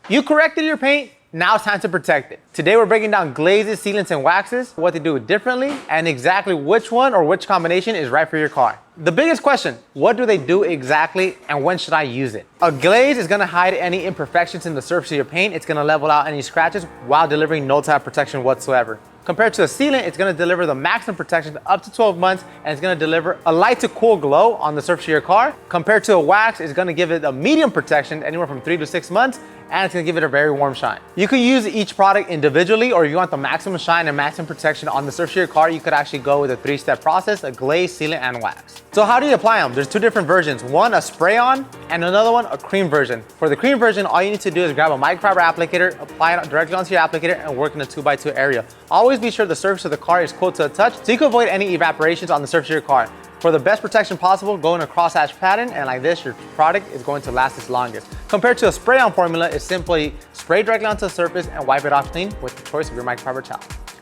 You corrected your paint, now it's time to protect it. Today we're breaking down glazes, sealants, and waxes, what they do differently, and exactly which one or which combination is right for your car. The biggest question, what do they do exactly and when should I use it? A glaze is gonna hide any imperfections in the surface of your paint. It's gonna level out any scratches while delivering no type of protection whatsoever. Compared to a sealant, it's gonna deliver the maximum protection up to 12 months, and it's gonna deliver a light to cool glow on the surface of your car. Compared to a wax, it's gonna give it a medium protection, anywhere from 3 to 6 months, and it's gonna give it a very warm shine. You could use each product individually, or if you want the maximum shine and maximum protection on the surface of your car, you could actually go with a 3-step process, a glaze, sealant, and wax. So how do you apply them? There's 2 different versions. One, a spray-on, and another one, a cream version. For the cream version, all you need to do is grab a microfiber applicator, apply it directly onto your applicator, and work in a 2x2 area. Always be sure the surface of the car is cool to a touch, so you can avoid any evaporations on the surface of your car. For the best protection possible, go in a crosshatch pattern, and like this, your product is going to last its longest. Compared to a spray-on formula, it's simply spray directly onto the surface and wipe it off clean with the choice of your microfiber towel.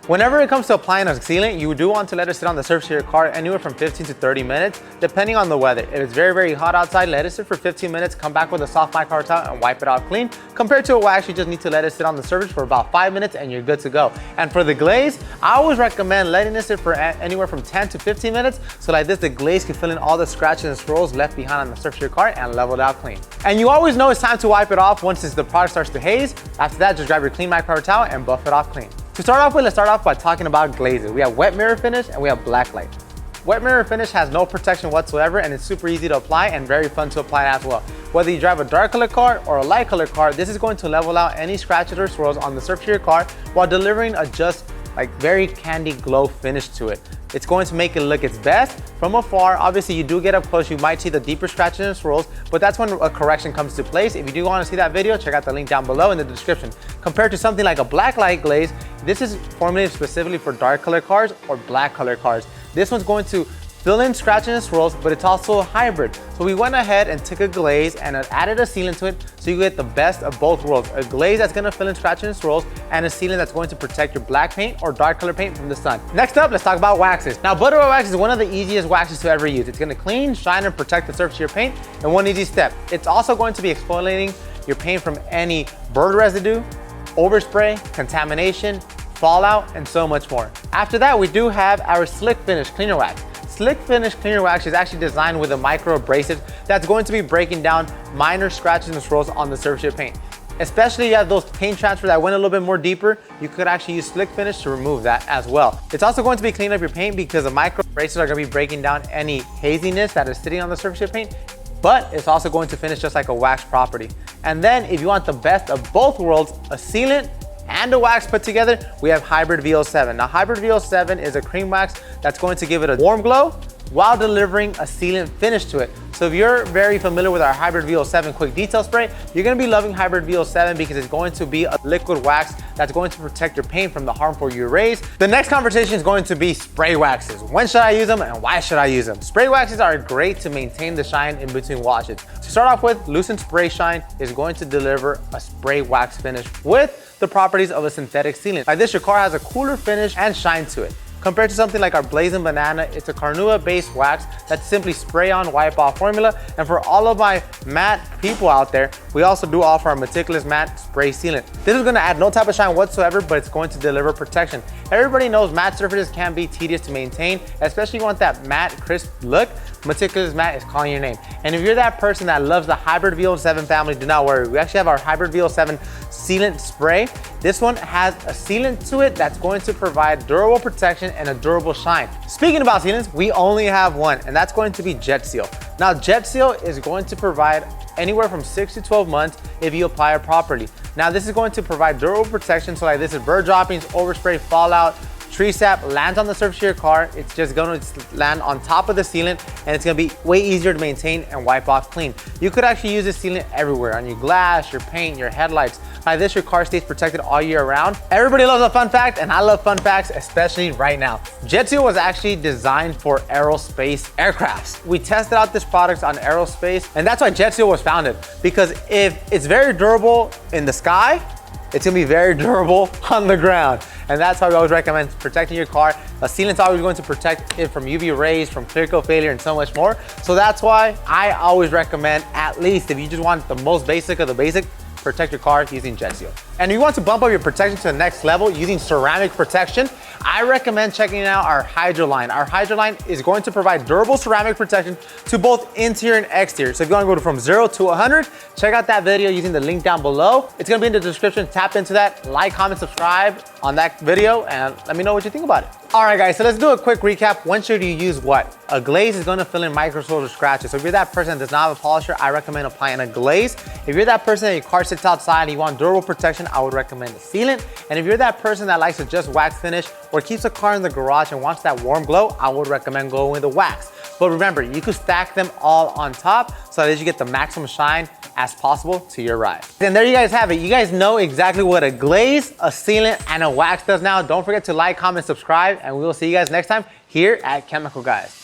Whenever it comes to applying a sealant, you do want to let it sit on the surface of your car anywhere from 15 to 30 minutes, depending on the weather. If it's very, very hot outside, let it sit for 15 minutes, come back with a soft microfiber towel and wipe it off clean. Compared to a wax, you just need to let it sit on the surface for about 5 minutes and you're good to go. And for the glaze, I always recommend letting it sit for anywhere from 10 to 15 minutes, so like this, the glaze can fill in all the scratches and swirls left behind on the surface of your car and level it out clean. And you always know it's time to wipe it off once the product starts to haze. After that, just grab your clean microfiber towel and buff it off clean. To start off with, let's start off by talking about glazes. We have wet mirror finish and we have black light. Wet mirror finish has no protection whatsoever, and it's super easy to apply and very fun to apply as well. Whether you drive a dark color car or a light color car, this is going to level out any scratches or swirls on the surface of your car while delivering a just very candy glow finish to it. It's going to make it look its best. From afar, obviously you do get up close, you might see the deeper scratches and swirls, but that's when a correction comes to place. If you do want to see that video, check out the link down below in the description. Compared to something like a black light glaze, this is formulated specifically for dark color cars or black color cars. This one's going to fill in scratches and swirls, but it's also a hybrid. So we went ahead and took a glaze and added a sealant to it, so you get the best of both worlds. A glaze that's gonna fill in scratches and swirls, and a sealant that's going to protect your black paint or dark color paint from the sun. Next up, let's talk about waxes. Now, butter oil wax is one of the easiest waxes to ever use. It's gonna clean, shine, and protect the surface of your paint in one easy step. It's also going to be exfoliating your paint from any bird residue, overspray, contamination, fallout, and so much more. After that, we do have our slick finish cleaner wax. Slick Finish Cleaner Wax is actually designed with a micro abrasive that's going to be breaking down minor scratches and swirls on the surface of your paint. Especially if you have those paint transfer that went a little bit more deeper, you could actually use Slick Finish to remove that as well. It's also going to be cleaning up your paint because the micro abrasives are going to be breaking down any haziness that is sitting on the surface of your paint, but it's also going to finish just like a wax property. And then if you want the best of both worlds, a sealant and a wax put together, we have Hybrid VO7. Now, Hybrid VO7 is a cream wax that's going to give it a warm glow while delivering a sealant finish to it. So if you're very familiar with our Hybrid VO7 quick detail spray, you're gonna be loving Hybrid VO7 because it's going to be a liquid wax that's going to protect your paint from the harmful UV rays. The next conversation is going to be spray waxes. When should I use them and why should I use them? Spray waxes are great to maintain the shine in between washes. To start off with, Lucent Spray Shine is going to deliver a spray wax finish with the properties of a synthetic sealant. Like this, your car has a cooler finish and shine to it. Compared to something like our Blazin Banana, it's a Carnauba-based wax that's simply spray-on, wipe-off formula. And for all of my matte people out there, we also do offer our Meticulous Matte Spray Sealant. This is gonna add no type of shine whatsoever, but it's going to deliver protection. Everybody knows matte surfaces can be tedious to maintain, especially if you want that matte, crisp look. Meticulous Matte is calling your name. And if you're that person that loves the Hybrid VO7 family, do not worry. We actually have our Hybrid VO7 Sealant Spray. This one has a sealant to it that's going to provide durable protection and a durable shine. Speaking about sealants, we only have one, and that's going to be Jet Seal. Now, Jet Seal is going to provide anywhere from 6 to 12 months if you apply it properly. Now, this is going to provide durable protection, so like this is bird droppings, overspray, fallout, tree sap lands on the surface of your car. It's just going to land on top of the sealant, and it's going to be way easier to maintain and wipe off clean. You could actually use this sealant everywhere, on your glass, your paint, your headlights. Like this, your car stays protected all year round. Everybody loves a fun fact, and I love fun facts, especially right now. Jet Seal was actually designed for aerospace aircrafts. We tested out this product on aerospace, and that's why Jet Seal was founded, because if it's very durable in the sky, it's gonna be very durable on the ground. And that's why we always recommend protecting your car. A sealant's always going to protect it from UV rays, from clear coat failure, and so much more. So that's why I always recommend, at least if you just want the most basic of the basic, protect your car using Jet Seal. And if you want to bump up your protection to the next level using ceramic protection, I recommend checking out our Hydro line. Our Hydro line is going to provide durable ceramic protection to both interior and exterior. So if you want to go from 0 to 100, check out that video using the link down below. It's going to be in the description. Tap into that, like, comment, subscribe on that video, and let me know what you think about it. All right, guys, so let's do a quick recap. When should you use what? A glaze is going to fill in micro swirls or scratches. So if you're that person that does not have a polisher, I recommend applying a glaze. If you're that person that your car sits outside and you want durable protection, I would recommend a sealant. And if you're that person that likes to just wax finish or keeps a car in the garage and wants that warm glow, I would recommend going with the wax. But remember, you could stack them all on top so that you get the maximum shine as possible to your ride. And there you guys have it. You guys know exactly what a glaze, a sealant, and a wax does now. Don't forget to like, comment, subscribe, and we will see you guys next time here at Chemical Guys.